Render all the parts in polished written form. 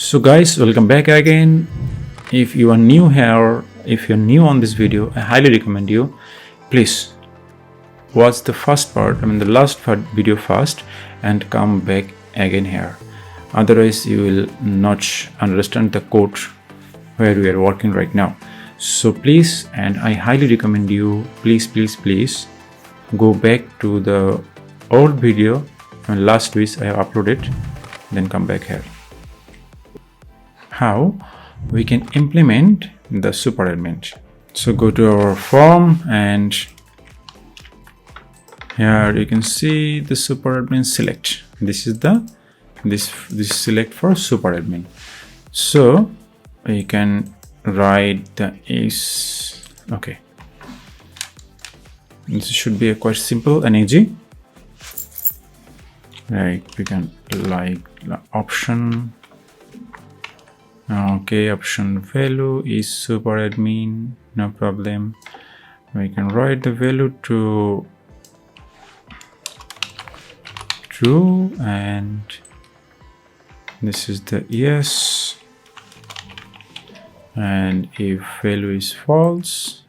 So guys, welcome back again. If you are new here, if you're new on this video, I highly recommend you please watch the first part, the last video first, and come back again here. Otherwise you will not understand the code where we are working right now. So please, and I highly recommend you, please go back to the old video and last week I have uploaded, then come back here. How we can implement the super admin. So go to our form and here you can see the super admin select. This is the this select for super admin. So you can write the is okay. This should be a quite simple and easy. Right, we can like option. Okay, option value is super admin, no problem. We can write the value to true and this is the yes, and if value is false,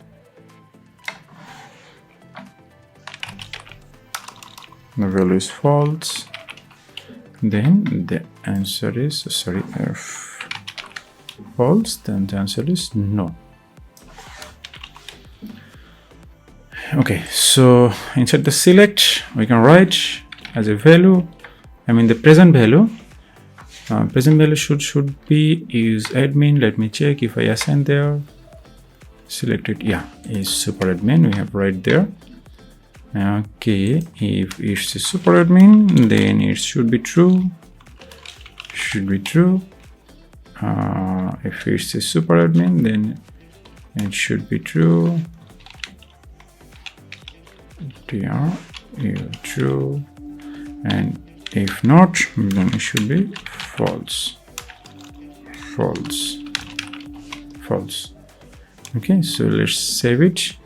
the value is false, then the answer is false, then the answer is no. Okay, so inside the select we can write as a value, the present value. Present value should be is admin. Let me check if I assign there. Selected, yeah, is super admin. We have right there. Okay, if it's a super admin, then it should be true. If it's a super admin, then it should be true. True, and if not, then it should be false. Okay, so let's save it.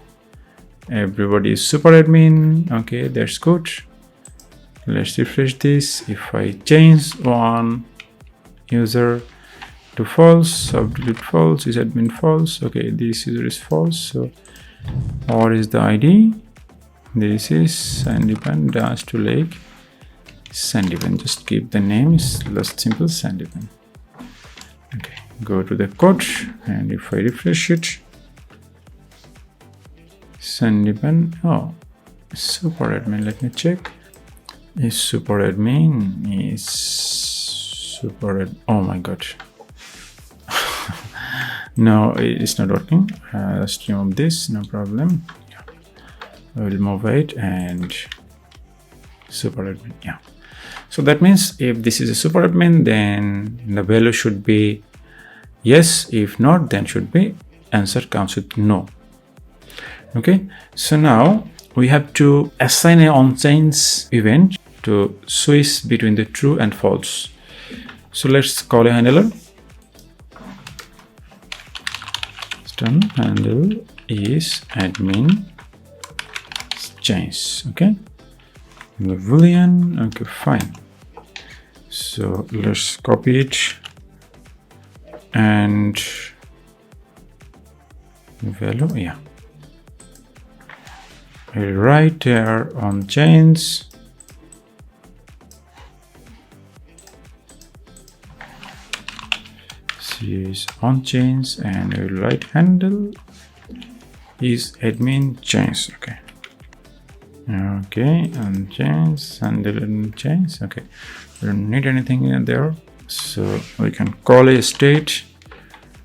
Everybody is super admin. Okay, that's good. Let's refresh this. If I change one user to false, subdelete false, is admin false. Okay, this user is false. So what is the ID? This is Sandipan dash to lake Sandipan. Just keep the name is just simple Sandipan. Okay, go to the code and if I refresh it, Sandipan, oh, super admin, let me check. Is super admin is super oh my god. No, it's not working. Let's remove this, no problem. I will move it and super admin, yeah. So that means if this is a super admin, then the value should be yes. If not, then should be answer comes with no. Okay, so now we have to assign an on-change event to switch between the true and false. So let's call a handler. Stun handle is admin change. Okay, the boolean. Okay, fine. So let's copy it and value, yeah, right there on change. Is on change and we will write handle is admin change. Okay, on change, handle and change. Okay, we don't need anything in there, so we can call a state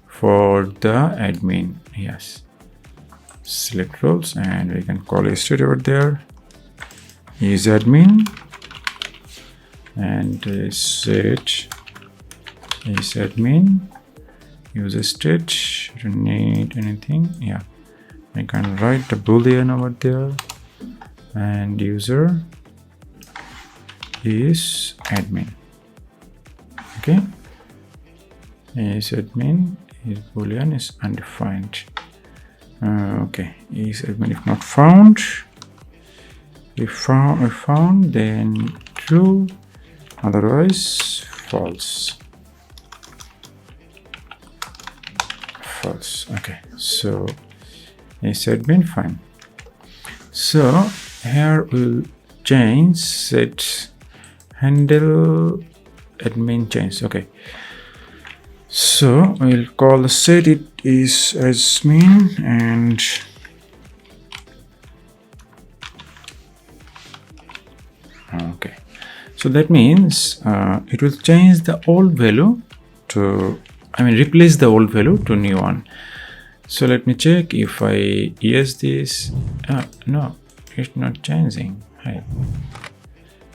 for the admin. Yes, select roles and we can call a state over there is admin and set is admin. User state, you don't need anything. Yeah, I can write the boolean over there and user is admin. Okay, is admin, is boolean is undefined. Okay, is admin if not found. If found, then true, otherwise false. false. Okay, so is admin, fine. So here we'll change set handle admin change. Okay, so we'll call the set it is admin, and okay, so that means it will change the old value to, replace the old value to new one. So let me check if I yes this. No, it's not changing. Hi.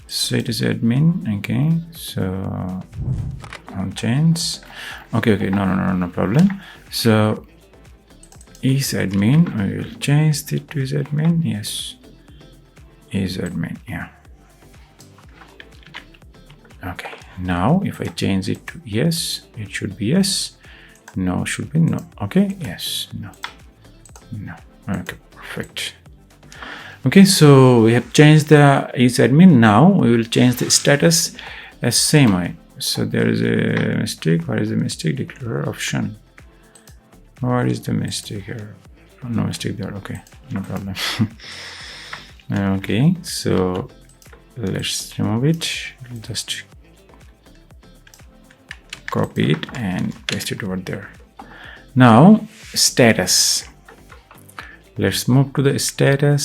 So it is admin. Okay, so I'll change. Okay, no problem. So is admin, I will change it to is admin. Yes, is admin. Yeah. Okay, now if I change it to yes, it should be yes. No should be no. Okay, yes, no. Okay, perfect. Okay, so we have changed the is admin. Now we will change the status as same way. So there is a mistake. What is the mistake? Declare option. What is the mistake here? No mistake there. Okay, no problem. Okay, so let's remove it. Just copy it and paste it over there. Now status. Let's move to the status.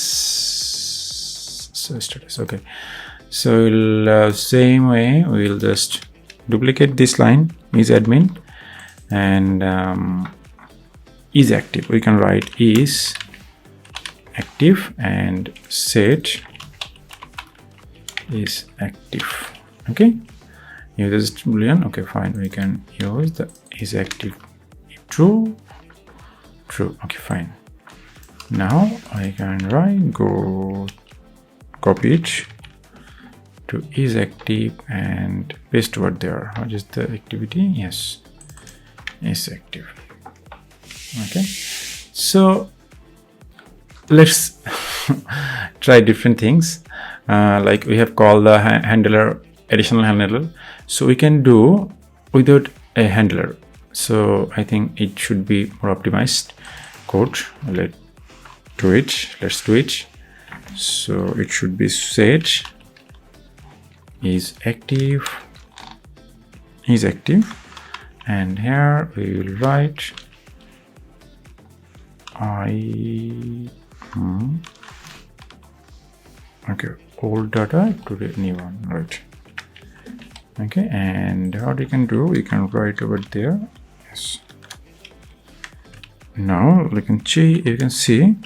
So status. Okay, so we'll same way we'll just duplicate this line is admin, and is active. We can write is active and set is active. Okay, use this boolean. Okay, fine. We can use the is active true. Okay, fine. Now I can write go copy it to is active and paste over there. What is the activity? Yes, is active. Okay, so let's try different things. Like we have called the handler additional handler, so we can do without a handler. So I think it should be more optimized code. Let's do it. So it should be set is active, and here we will write okay, old data to the new one, right? Okay, and what we can do, we can write over there. Yes. Now you can see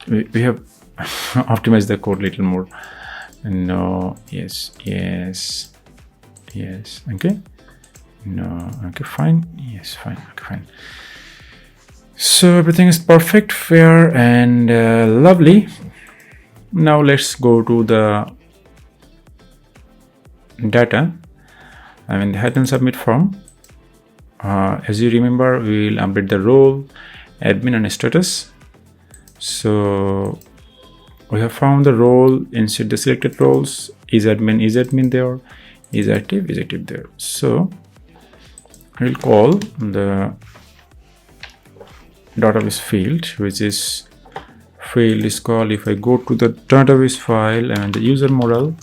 we have optimized the code a little more. No, yes. Okay, no, okay, fine. Yes, fine. Okay, fine. So everything is perfect, fair, and lovely. Now let's go to the data. The head and submit form. As you remember, we will update the role, admin, and status. So we have found the role, insert the selected roles, is admin there, is active there. So we'll call the database field, which is field is called, if I go to the database file and the user model,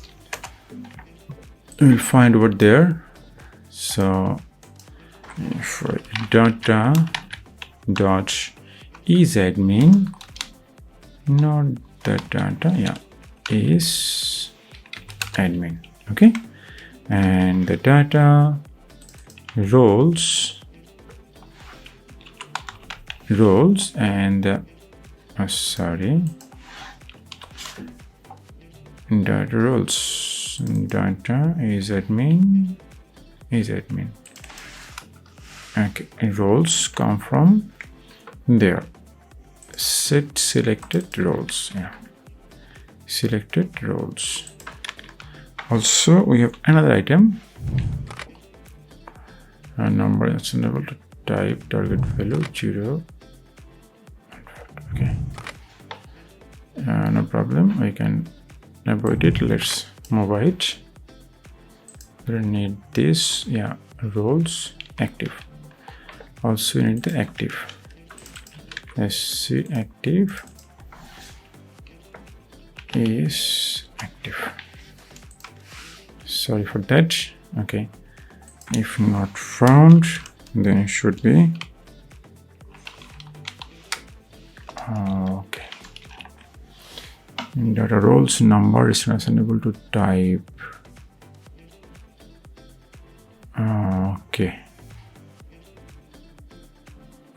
we'll find over there. So if data dot is admin, not the data, yeah, is admin. Okay, and the data roles and the data roles, data is admin. Okay, and roles come from there. Set selected roles. Yeah, selected roles. Also, we have another item. A number is unable to type, target value 0. Okay, no problem. We can avoid it. Let's move it. We need this. Yeah, roles active. Also you need the active. SC active is active. Sorry for that. Okay, if not found, then it should be okay. Data roles number is not unable to type. Okay,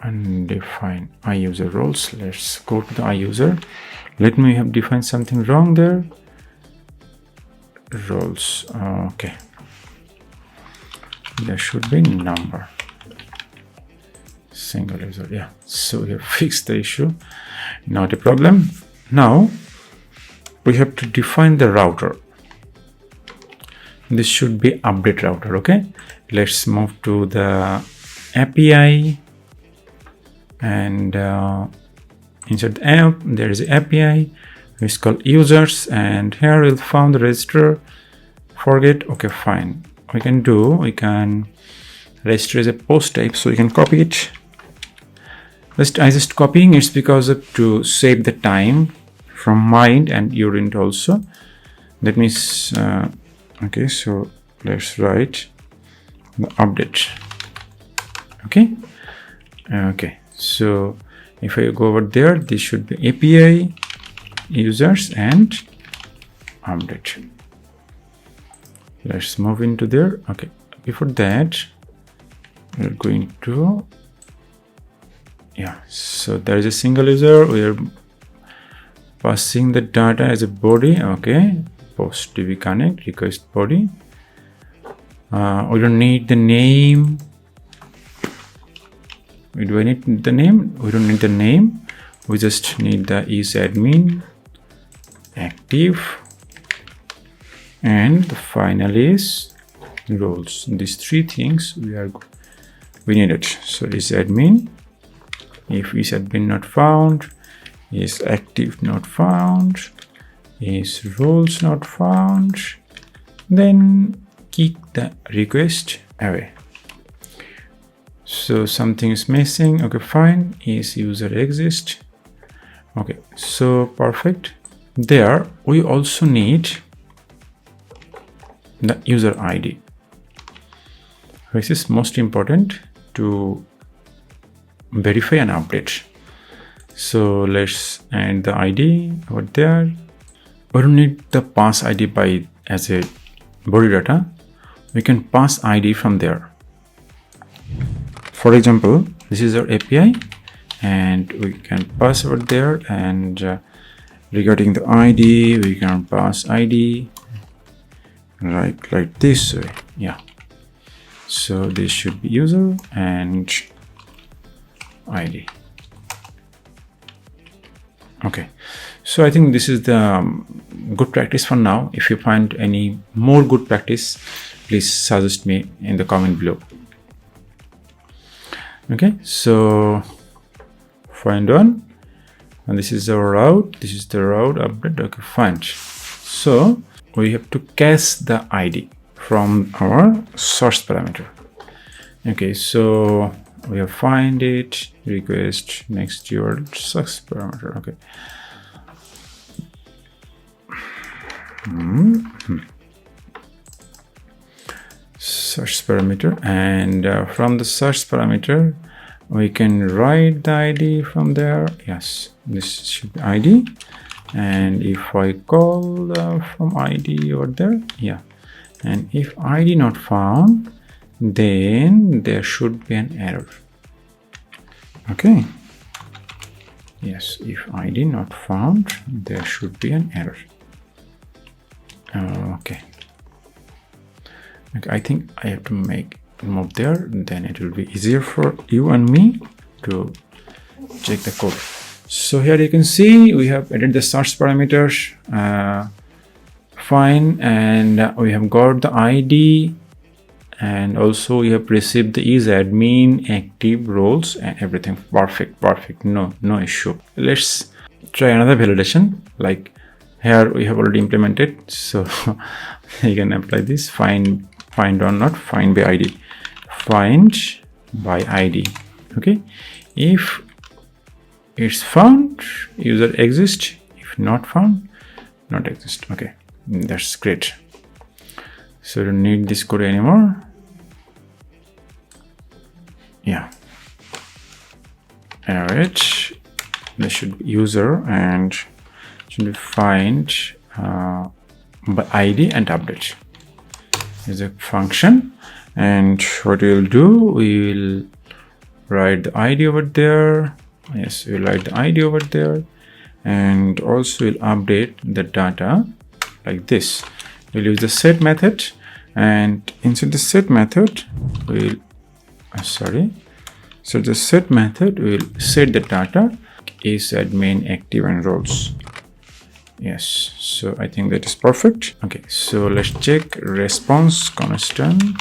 undefine iUser roles. Let's go to the iUser. Let me have defined something wrong there. Roles. Okay, there should be number. Single user. Yeah, so we have fixed the issue. Not a problem. Now we have to define the router. This should be update router. Okay, let's move to the API, and inside the app there is an API. It's called users, and here we'll found the register. Forget. Okay, fine. We can register as a post type, so you can copy it. I just copying it's because of to save the time from mind and your end also. That means okay, so let's write the update. Okay, so if I go over there, this should be API, users, and update. Let's move into there. Okay, before that we're going to, yeah, so there is a single user. We are passing the data as a body. Okay, post DB connect request body. We don't need the name. Do I need the name? We don't need the name. We just need the isAdmin active, and the final is roles. These three things we need it. So isAdmin, if isAdmin not found, is active not found, is roles not found, then kick the request away. So something is missing. Okay, fine. Is user exist. Okay, so perfect. There we also need the user ID, which is most important to verify and update. So let's add the ID over there. We don't need the pass ID by as a body data. We can pass ID from there. For example, this is our API, and we can pass over there, and regarding the ID, we can pass ID right like this way. Yeah, so this should be user and ID. Okay, so I think this is the good practice for now. If you find any more good practice, please suggest me in the comment below. Okay, so find one, and this is our route. This is the route update. Okay, fine. So we have to cache the ID from our source parameter. Okay, so we have find it, request next your source parameter. Okay. Search parameter, and from the search parameter we can write the ID from there. Yes, this should be ID, and if I call from ID over there, yeah, and if ID not found, then there should be an error. Okay, yes, if ID not found, there should be an error. Okay, I think I have to move there, then it will be easier for you and me to check the code. So here you can see we have added the search parameters, fine, and we have got the ID, and also we have received the isAdmin active roles and everything. Perfect, no issue. Let's try another validation. Like here we have already implemented, so you can apply this. Find or not find by ID, find by ID. Okay, if it's found, user exists. If not found, not exist. Okay, that's great. So you don't need this code anymore. Yeah. All right. This should be user and should be find by ID and update. Is a function, and what we'll do, we will write the ID over there. Yes, we'll write the ID over there, and also we'll update the data like this. We'll use the set method, and inside the set method we'll so the set method will set the data is admin, active, and roles. Yes, so I think that is perfect. Okay, so let's check response constant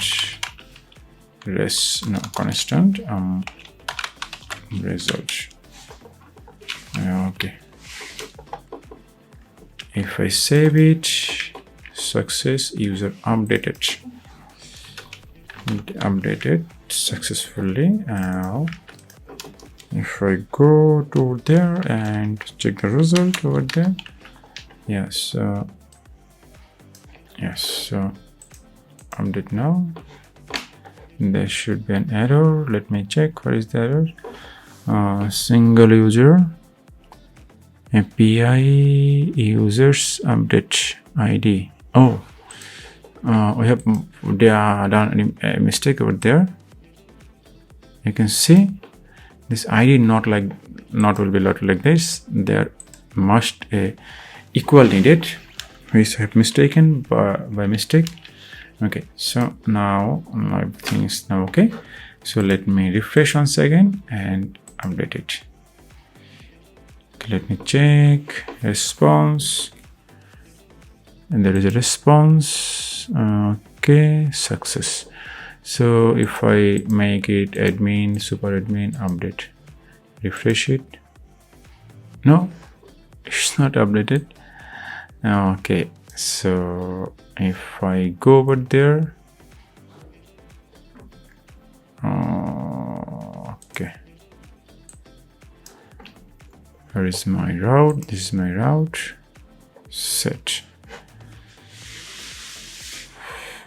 result. Okay, if I save it, success, user updated successfully. Now if I go to there and check the result over there, yes, so update now. There should be an error. Let me check. What is the error? Single user API users update ID. Oh, we have done a mistake over there. You can see this ID not will be like this. There must a equal needed, which I have mistaken by mistake. Okay, so now everything is now okay. So let me refresh once again and update it. Okay, let me check response, and there is a response. Okay, success. So if I make it admin, super admin, update, refresh it. No, it's not updated. Okay, so if I go over there, okay, where is my route? This is my route. Set.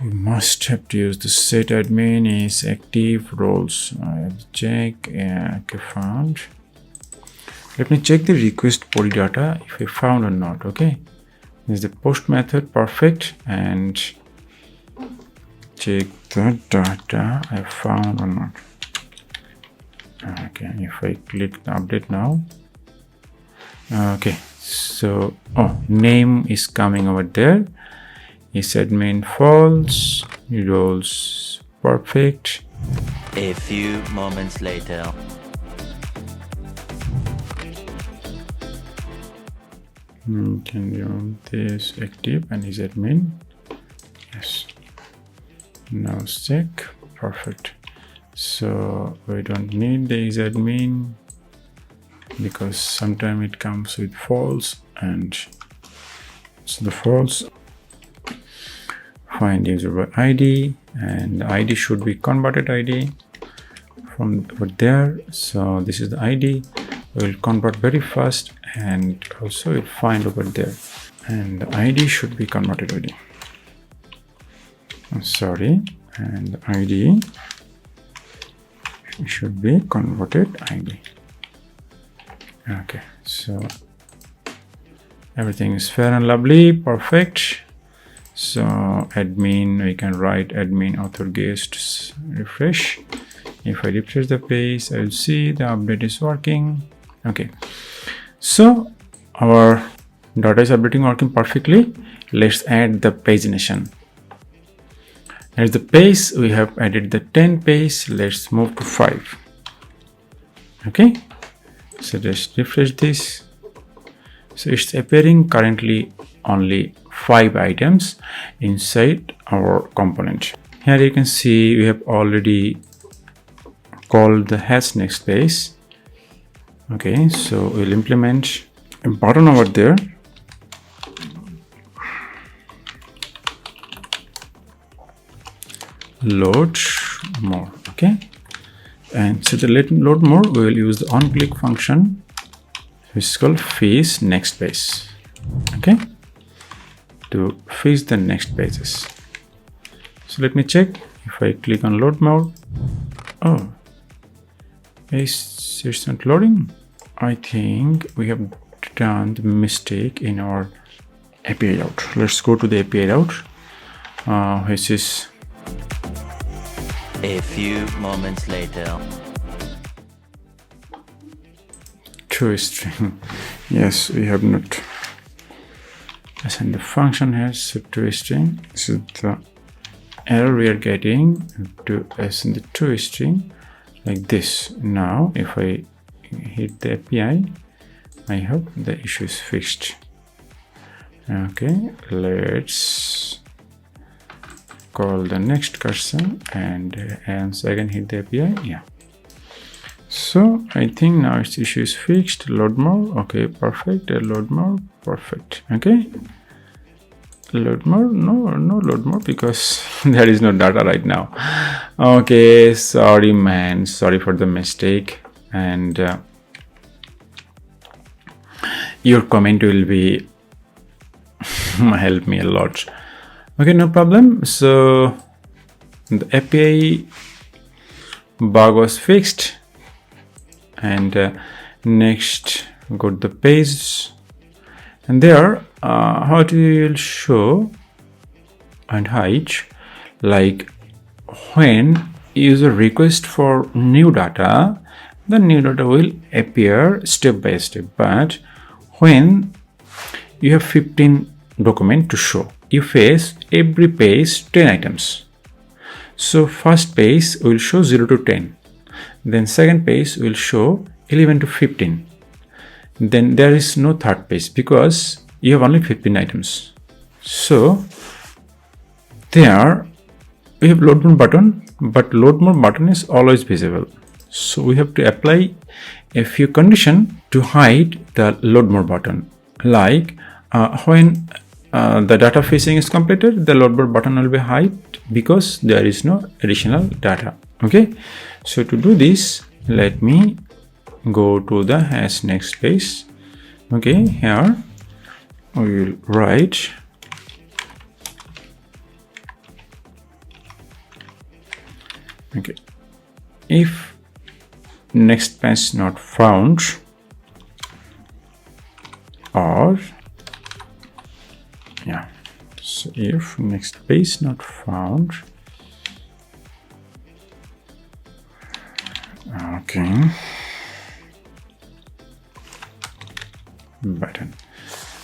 We must have to use the set admin is active roles. I have to check. Okay, found. Let me check the request poly data if I found or not. Okay, this is the post method, perfect, and check the data I found or not. Okay, if I click update now, okay, so name is coming over there. Is admin false, roles perfect. A few moments later. Can you this active and is admin? Yes. Now check, perfect. So we don't need the is admin because sometimes it comes with false, and it's the false. Find user by ID, and the ID should be converted ID from over there. So this is the ID. We'll convert very fast, and also we'll find over there, and the ID should be converted ID. And the ID should be converted ID. Okay, so everything is fair and lovely, perfect. So admin, we can write admin author guests, refresh. If I refresh the page, I will see the update is working. Okay, so our data is updating, working perfectly. Let's add the pagination. As the page, we have added the 10 page. Let's move to 5. Okay, so just refresh this. So it's appearing currently only 5 items inside our component. Here you can see we have already called the hash next page. Okay, so we'll implement a button over there. Load more. Okay, And so to load more, we will use the on-click function, which is called fetch next page. Okay, to fetch the next pages. So let me check. If I click on load more, oh, it's not loading. I think we have done the mistake in our API route. Let's go to the API route, which is A few moments later. ToString. Yes, we have not assigned the function has so ToString. This is the error we are getting to assign the ToString like this. Now, if I hit the API, I hope the issue is fixed. Okay, let's call the next cursor and again hit the API. Yeah. So I think now its issue is fixed. Load more. Okay, perfect. Load more. Perfect. Okay. Load more. No load more because there is no data right now. Okay, sorry man. Sorry for the mistake. And your comment will be help me a lot. Okay, no problem. So the API bug was fixed, and next go to the page, and there how it will show and hide, like when user request for new data, the new data will appear step by step. But when you have 15 document to show, you face every page 10 items. So first page will show 0 to 10, then second page will show 11 to 15, then there is no third page because you have only 15 items. So there we have load more button, but load more button is always visible. So we have to apply a few conditions to hide the load more button, like when the data fetching is completed, the load more button will be hide because there is no additional data. Okay, so to do this, let me go to the hash next page. Okay, here we will write okay, if next page not found, or yeah, so if next page not found, okay, button.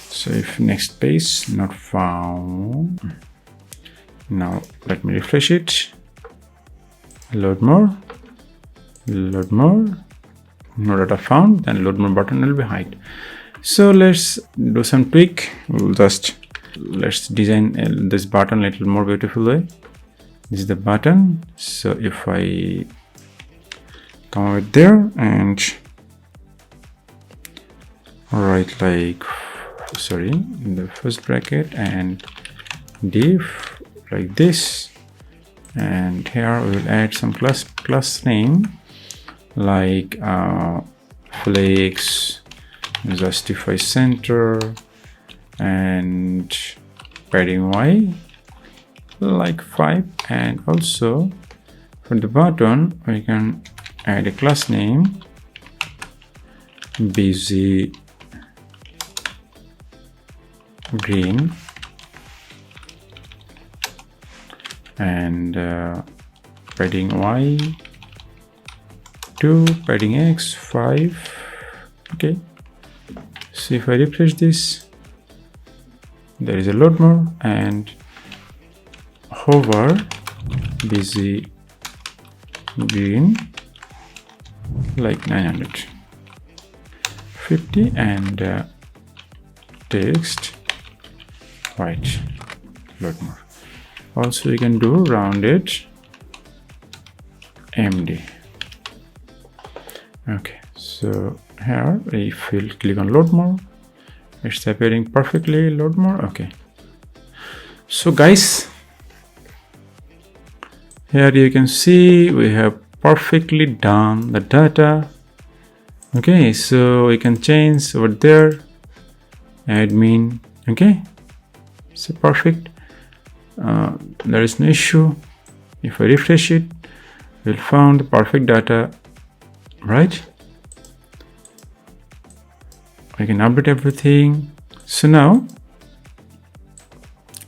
So if next page not found, now let me refresh it, load more, no data found, then load more button will be hide. So let's do some tweak. We'll just let's design this button a little more beautiful way. This is the button. So if I come over there and write like, sorry, in the first bracket and div like this, and here we will add some class name like flex, justify center, and padding y like 5, and also for the button we can add a class name busy green, and padding y 2, padding x 5. Okay, so if I refresh this, there is a load more, and hover busy green like 950, and text white load more. Also you can do rounded MD. Okay, so here if we click on load more, it's appearing perfectly load more. Okay, so guys, here you can see we have perfectly done the data. Okay, so we can change over there, admin. Okay, so perfect. There is no issue. If I refresh it, we'll find the perfect data, right? I can update everything. So now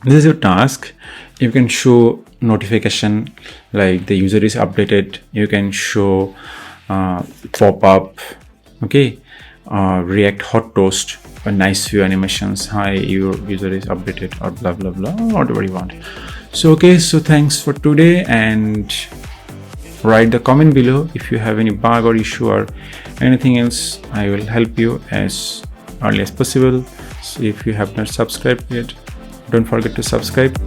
this is your task. You can show notification like the user is updated. You can show pop-up, okay, react hot toast, a nice view animations, hi, your user is updated, or blah blah blah, whatever you want. So okay, so thanks for today, and write the comment below if you have any bug or issue or anything else. I will help you as early as possible. So if you have not subscribed yet, don't forget to subscribe.